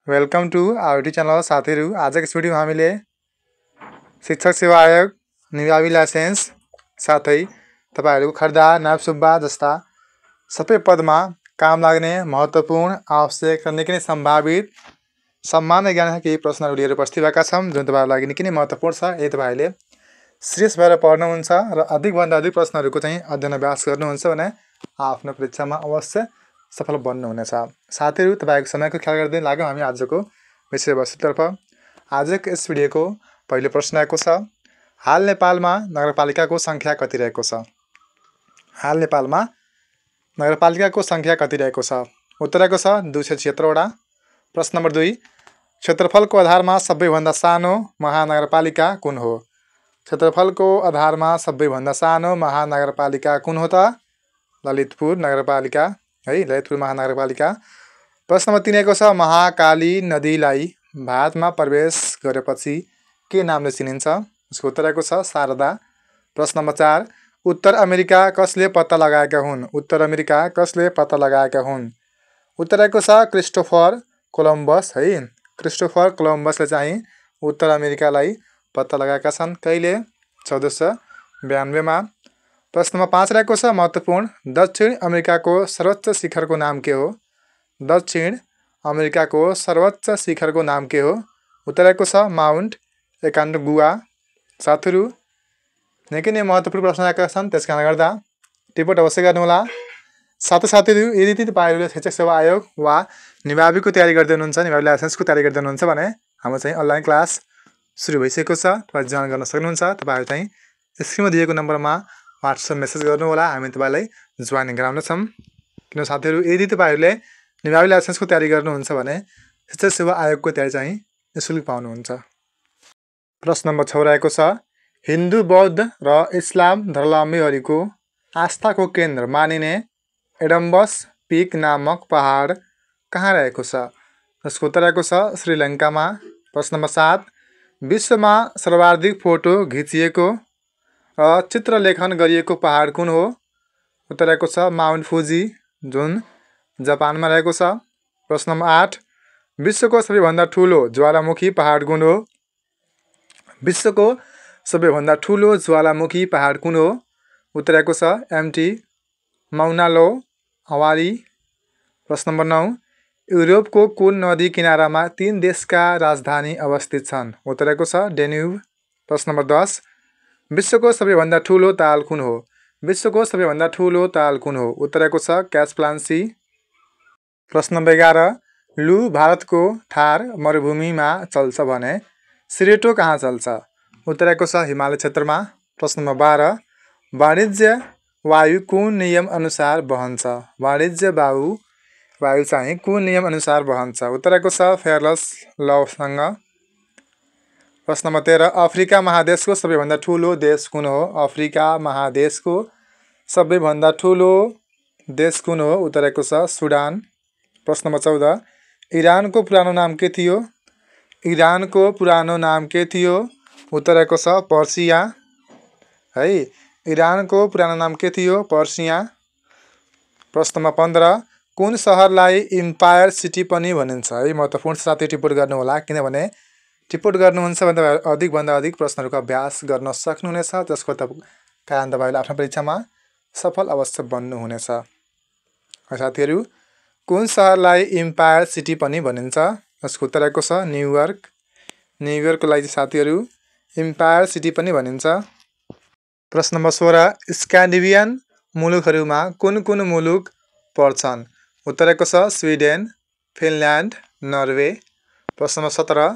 Welcome two RT channel साथीहरू। आजको यस भिडियोमा हामीले शिक्षक सेवा आयोग निभावी लाइसेन्स साथै तपाईहरुको खर्दा नायब सुब्बा जस्ता सबै पदमा काम लाग्ने महत्त्वपूर्ण आवश्यक र निकै नै सम्भावित सामान्य ज्ञानका केही प्रश्नहरू लिएर उपस्थित भएका छौं जुन तपाईहरुको लागि निकै नै महत्त्वपूर्ण छ। यदि तपाईहरुले सिरियस भएर पढ्नुहुन्छ र अधिकभन्दा अधिक प्रश्नहरूको चाहिँ अध्ययन अभ्यास गर्नुहुन्छ भने आफ्नो परीक्षामा अवश्य सफल बन्नुहुनेछ। साथीहरू, तपाईको समयको ख्याल गर्दै लाग्यौं हामी आजको विषयवस्तुतर्फ। आजको यस भिडियोको पहिलो प्रश्न आएको छ, हाल नेपालमा नगरपालिकाको संख्या कति रहेको छ? हाल नेपालमा नगरपालिकाको संख्या कति रहेको छ? उत्तर आएको छ 276 वटा। प्रश्न नम्बर 2, क्षेत्रफलको आधारमा सबैभन्दा सानो महानगरपालिका कुन हो? क्षेत्रफलको आधारमा सबैभन्दा सानो महानगरपालिका कुन हो त? ललितपुर नगरपालिका है, ललितपुर महानगरपालिका। प्रश्न नम्बर 3 आएको छ, महाकाली नदीलाई भारतमा प्रवेश गरेपछि के नामले चिनिन्छ? यसको उत्तर आएको छ शारदा। प्रश्न नम्बर 4, उत्तर अमेरिका कसले पत्ता लगाएका हुन्? उत्तर अमेरिका कसले पत्ता लगाएका हुन्? उत्तर आएको छ क्रिस्टोफर कोलम्बस है, क्रिस्टोफर कोलम्बसले चाहिँ उत्तर अमेरिकालाई पत्ता लगाएका छन्। कहिले? 1492 मा। प्रश्न नम्बर 5 रहेको छ महत्त्वपूर्ण, दक्षिण अमेरिकाको सर्वोच्च शिखरको नाम के हो? दक्षिण अमेरिकाको सर्वोच्च शिखरको नाम के हो? उत्तर आएको छ माउन्ट एकान्गुआ। साथीहरू, निकै नै महत्त्वपूर्ण प्रश्न आएका छन्, त्यस कारणले गर्दा टिप्पणी अवश्य गर्नुहोला। साथीहरू, यदि तपाईहरुले शिक्षक सेवा आयोग वा निभावीको तयारी गर्दै हुनुहुन्छ, निभावी लाइसेन्सको तयारी गर्दै हुनुहुन्छ भने हाम्रो चाहिँ अनलाइन क्लास सुरु भइसकेको छ। तपाईहरु जोइन गर्न सक्नुहुन्छ। तपाईहरु चाहिँ स्क्रिनमा दिएको नम्बरमा WhatsApp मेसेज गर्नु होला, हामी तपाईलाई जोइन गराउनेछौँ। किन साथीहरू, यदि तपाईहरुले निभावी लाइसेन्सको तयारी गर्नुहुन्छ भने शिक्षक सेवा आयोगको तयारी चाहिँ निशुल्क पाउनुहुन्छ। प्रश्न नम्बर 6 रहेको छ, हिन्दू बौद्ध र इस्लाम धर्मावलम्बीहरूको आस्थाको केन्द्र मानिने एडम्बस पिक नामक पहाड कहाँ रहेको छ? यसको उत्तर रहेको छ श्रीलङ्कामा। प्रश्न नम्बर 7, विश्वमा सर्वाधिक फोटो खिचिएको र चित्रलेखन गरिएको पहाड कुन हो? उत्तर रहेको छ माउन्ट फुजी जुन जापानमा रहेको छ। प्रश्न नम्बर 8, विश्वको सबैभन्दा ठुलो ज्वालामुखी पहाड कुन हो? विश्वको सबैभन्दा ठुलो ज्वालामुखी पहाड कुन हो? उत्तर रहेको छ एमटी माउना लोअ। प्रश्न नम्बर 9, युरोपको कुन नदी किनारामा 3 देशका राजधानी अवस्थित छन्? उत्तर रहेको छ डेन्युब। प्रश्न नम्बर 10, विश्वको सबैभन्दा ठुलो ताल कुन हो? विश्वको सबैभन्दा ठुलो ताल कुन हो? उत्तर रहेको छ क्यास्पियन। प्रश्न नम्बर 11, लु भारतको थार मरुभूमिमा चल्छ भने सिरेटो कहाँ चल्छ? उत्तर रहेको छ हिमालय क्षेत्रमा। प्रश्न नम्बर 12, वाणिज्य वायु कुन नियम अनुसार बहन्छ? वाणिज्य वायु चाहिँ कुन नियम अनुसार बहन्छ? उत्तर रहेको छ फेयरलेस लसँग। प्रश्न नम्बर 13, अफ्रिका महादेशको सबैभन्दा ठुलो देश कुन हो? अफ्रिका महादेशको सबैभन्दा ठुलो देश कुन हो? उत्तर रहेको छ सुडान। प्रश्न नम्बर 14, इरानको पुरानो नाम के थियो? इरानको पुरानो नाम के थियो? उत्तर रहेको छ पर्सिया है, इरानको पुरानो नाम के थियो? पर्सिया। प्रश्न नम्बर 15, कुन सहरलाई इम्पायर सिटी पनि भनिन्छ? है, महत्त्वपूर्ण साथी टिप्पणी गर्नु होला, किनभने टिप्पणी गर्नुहुन्छ भने तपाईहरु अधिकभन्दा अधिक प्रश्नहरूको अभ्यास गर्न सक्नुहुनेछ, जसको कारण तपाईहरुले आफ्नो परीक्षामा सफल अवश्य बन्नुहुनेछ। साथीहरू, कुन सहरलाई इम्पायर सिटी पनि भनिन्छ? यसको उत्तर रहेको छ न्युयोर्क। न्युयोर्कको लागि साथीहरू इम्पायर सिटी पनि भनिन्छ। प्रश्न नम्बर 16, स्क्यान्डिनेभियन मुलुकहरूमा कुन कुन मुलुक पर्छन्? उत्तर रहेको छ स्विडेन, फिनल्यान्ड, नर्वे। प्रश्न नम्बर 17,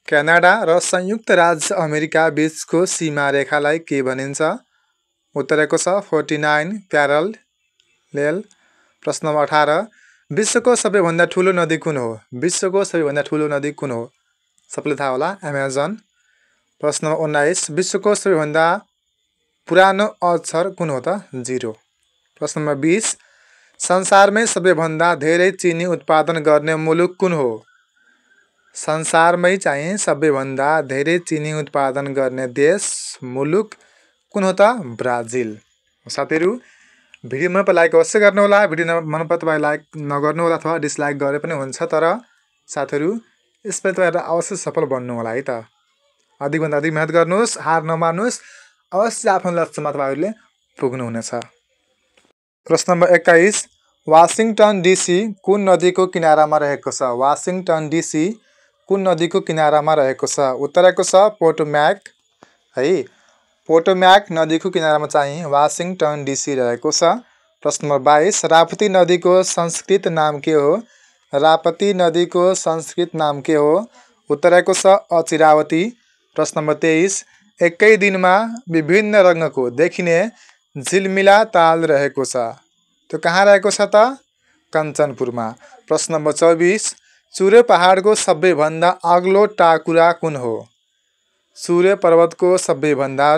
क्यानाडा र संयुक्त राज्य अमेरिका बीचको सीमा रेखालाई के भनिन्छ? उत्तर रहेको छ 49 प्यारलेल। प्रश्न नम्बर 18, विश्वको सबैभन्दा ठुलो नदी कुन हो? विश्वको सबैभन्दा ठुलो नदी कुन हो? सबैलाई थाहा होला, अमेजन। प्रश्न नम्बर 19, विश्वको सबैभन्दा पुरानो अक्षर कुन हो त? 0। प्रश्न नम्बर 20, संसारमै सबैभन्दा धेरै चिनी उत्पादन गर्ने मुलुक कुन हो? संसारमै चाहिँ सबैभन्दा धेरै चिनी उत्पादन गर्ने देश मुलुक कुन हो त? ब्राजिल। साथीहरू, भिडियो मन पर लाइक अवश्य गर्नुहोला। भिडियो मन पर तपाईँ लाइक नगर्नुहोला अथवा डिसलाइक गरे पनि हुन्छ, तर साथीहरू यसमा तपाईहरु अवश्य सफल बन्नु होला है त। अधिकभन्दा अधिक मेहनत गर्नुहोस्, हार नमान्नुहोस्, अवश्य आफ्नो लक्ष्यमा तपाईहरुले पुग्नुहुनेछ। प्रश्न नम्बर 21 वाशिंगटन डीसी कुन नदीको किनारामा रहेको छ? वाशिंगटन डीसी कुन नदीको किनारामा रहेको छ? उत्तरको छ पोटोम्याक है। पोटोम्याक नदीको किनारामा चाहिँ वाशिंगटन डीसी रहेको छ। प्रश्न नम्बर 22 राप्ती नदीको संस्कृत नाम के हो? राप्ती नदीको संस्कृत नाम के हो? उत्तरको छ अचिरावती। प्रश्न नम्बर 23 एकै दिनमा विभिन्न रङको देखिने झिलमिला ताल रहेको छ। त्यो कहाँ रहेको छ त? कञ्चनपुरमा। प्रश्न नम्बर 24 चुरे पहाडको सबैभन्दा अग्लो टाकुरा कुन हो? सूर्य पर्वतको सबैभन्दा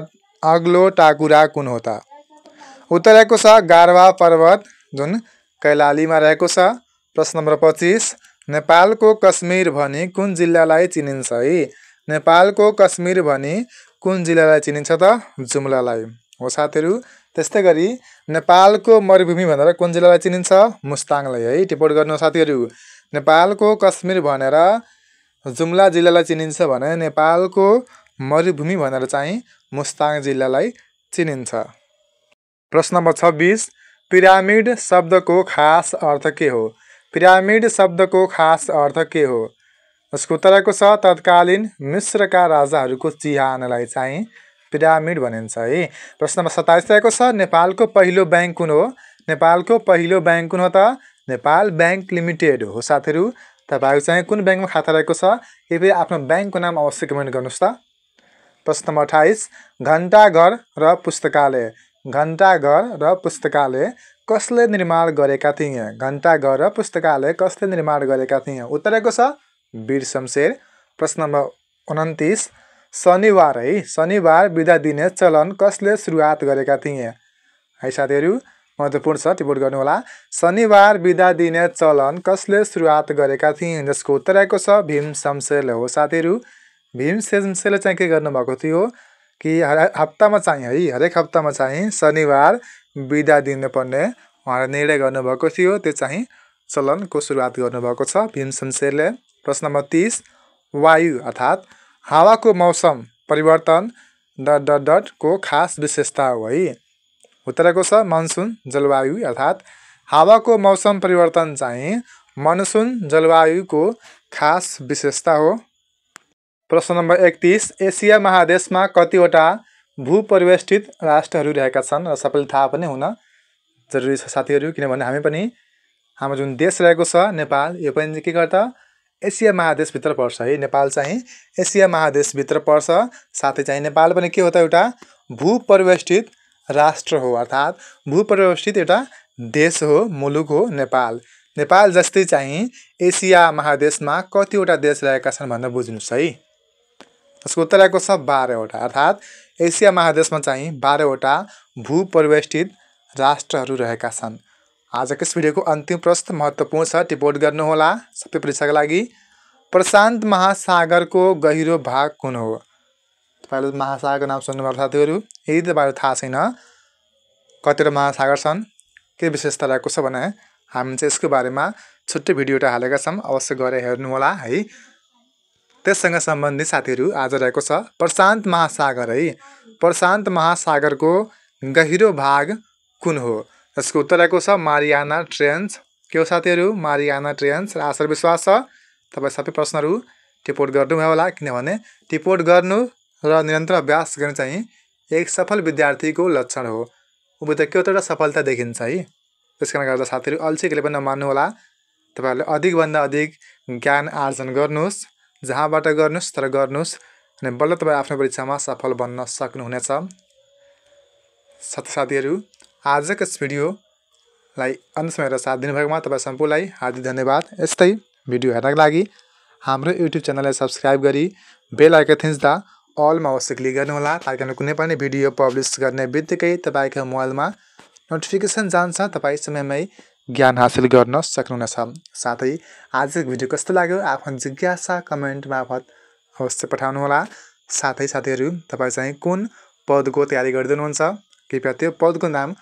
अग्लो टाकुरा कुन हो त? उत्तरको छ गारवा पर्वत जुन कैलालीमा रहेको छ। प्रश्न नम्बर 25 नेपालको कश्मीर भनी कुन जिल्लालाई चिनिन्छ है? नेपालको कश्मीर भनी कुन जिल्लालाई चिनिन्छ त? जुम्लालाई हो साथीहरू। त्यस्तै गरी नेपालको मरुभूमि भनेर कुन जिल्लालाई चिनिन्छ? मुस्ताङलाई है। टिप्पणी गर्नु साथीहरू। नेपालको कश्मीर भनेर जुम्ला जिल्लालाई चिनिन्छ भने नेपालको मरुभूमि भनेर चाहिँ मुस्ताङ जिल्लालाई चिनिन्छ। प्रश्न नम्बर 26 पिरामिड शब्दको खास अर्थ के हो? पिरामिड शब्दको खास अर्थ के हो? यसको उत्तरको छ तत्कालीन मिश्रका राजाहरूको चिहानलाई चाहिँ पिरामिड भनिन्छ है। प्रश्न नम्बर 27 रहेको छ नेपालको पहिलो बैंक कुन हो? नेपालको पहिलो बैंक कुन हो त? नेपाल बैंक लिमिटेड हो साथीहरू। तपाईहरु चाहिँ कुन बैंकमा खाता रहेको छ? कृपया आफ्नो बैंकको नाम अवश्य कमेन्ट गर्नुहोस् त। प्रश्न नम्बर 28 घण्टाघर र पुस्तकालय घण्टाघर र पुस्तकालय कसले निर्माण गरेका थिए? घण्टाघर र पुस्तकालय कसले निर्माण गरेका थिए? उत्तरको छ वीर शमशेर। प्रश्न नम्बर 29 शनिबार है शनिबार बिदा दिने चलन कसले सुरुवात गरेका थिए? है साथीहरू महत्त्वपूर्ण छ टिप्पणी गर्नु होला। शनिबार बिदा दिने चलन कसले सुरुवात गरेका थिए? जसको उत्तरको छ भीम शमशेरले हो साथीहरू। भीम शमशेरले चाहिँ के गर्नुभएको थियो कि हप्तामा चाहिँ है हरेक हप्तामा चाहिँ शनिबार बिदा दिनुपर्ने उहाँले निर्णय गर्नुभएको थियो। त्यो चाहिँ चलनको सुरुवात गर्नुभएको छ भीम शमशेरले। प्रश्न नम्बर 30 वायु अर्थात् हावाको मौसम परिवर्तन को खास विशेषता हो है। उत्तरको छ मनसुन जलवायु अर्थात् हावाको मौसम परिवर्तन चाहिँ मनसुन जलवायुको खास विशेषता हो। प्रश्न नम्बर 31 एसिया महादेशमा कतिवटा भूपरिवेष्टित राष्ट्रहरू रहेका छन्? र सबैले थाहा पनि हुन जरुरी छ साथीहरू। किनभने हामी पनि हाम्रो जुन देश रहेको छ नेपाल यो पनि के गर्छ एसिया महादेशभित्र पर्छ है। नेपाल चाहिँ एसिया महादेशभित्र पर्छ। साथै चाहिँ नेपाल पनि के हो त एउटा भूपरिवेष्टित राष्ट्र हो अर्थात् भूपरिवेष्टित एउटा देश हो मुलुक हो नेपाल। नेपाल जस्तै चाहिँ एसिया महादेशमा कतिवटा देश रहेका छन् भनेर बुझ्नुस् है। यसको उत्तरको छ 12वटा अर्थात् एसिया महादेशमा चाहिँ 12वटा भूपरिवेष्टित राष्ट्रहरू रहेका छन्। आजको यस भिडियोको अन्तिम प्रश्न महत्त्वपूर्ण छ टिप्पणी गर्नुहोला सबै परीक्षाका लागि। प्रशान्त महासागरको गहिरो भाग कुन हो? तपाईले महासागरको नाम सुन्नुभएको साथीहरू। यदि तपाईलाई थाहा छैन कतिवटा महासागर छन् के विशेषता रहेको छ भने हामी चाहिँ यसको बारेमा छुट्टै भिडियो एउटा हालेका छौँ अवश्य गएर हेर्नु होला है। त्यससँग सम्बन्धित साथीहरू आज रहेको छ प्रशान्त महासागर है। प्रशान्त महासागरको गहिरो भाग कुन हो? यसको उत्तरको छ मारियाना ट्रेन्च। के हो साथीहरू? Mariana trench. र आशा विश्वास छ तपाईँ सबै प्रश्नहरू टिप्पणी गर्नुभयो होला। किनभने टिप्पणी गर्नु र निरन्तर अभ्यास गर्नु चाहिँ एक सफल विद्यार्थीको लक्षण हो। उभित्र कतिवटा सफलता देखिन्छ है। त्यसकारण गर्दा साथीहरू अल्छी कहिले पनि नमान्नु होला। तपाईहरुले अधिकभन्दा अधिक ज्ञान आर्जन गर्नुहोस्। जहाँबाट गर्नुहोस् तर गर्नुहोस् अनि बल्ल तपाईँ आफ्नो परीक्षामा सफल बन्न सक्नुहुनेछ। साथीहरू आजको यस भिडियोलाई अन्त्यसम्म हेरेर साथ दिनुभएकोमा तपाईँ सम्पूर्णलाई हार्दिक धन्यवाद। यस्तै भिडियो हेर्नको लागि हाम्रो युट्युब च्यानललाई सब्स्क्राइब गरी बेल आइकन थिच्दा अलमा अवश्य क्लिक गर्नुहोला ताकि हामी कुनै पनि भिडियो पब्लिस गर्ने बित्तिकै तपाईको मोबाइलमा नोटिफिकेसन जान्छ। तपाईँ समयमै ज्ञान हासिल गर्न सक्नुहुनेछ। साथै आजको भिडियो कस्तो लाग्यो आफ्नो जिज्ञासा कमेन्ट मार्फत अवश्य पठाउनुहोला। साथै साथीहरू तपाईँ चाहिँ कुन पदको तयारी गर्दै हुनुहुन्छ कृपया त्यो पदको नाम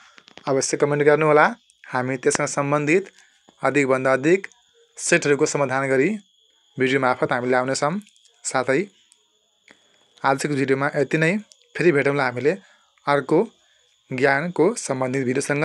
अवश्य कमेन्ट गर्नुहोला। हामी त्यससँग सम्बन्धित अधिकभन्दा अधिक सेटहरूको समाधान गरी भिडियो मार्फत हामी ल्याउनेछौँ। साथै आजको भिडियोमा यति नै। फेरि भेटौँला हामीले अर्को ज्ञानको सम्बन्धित भिडियोसँग।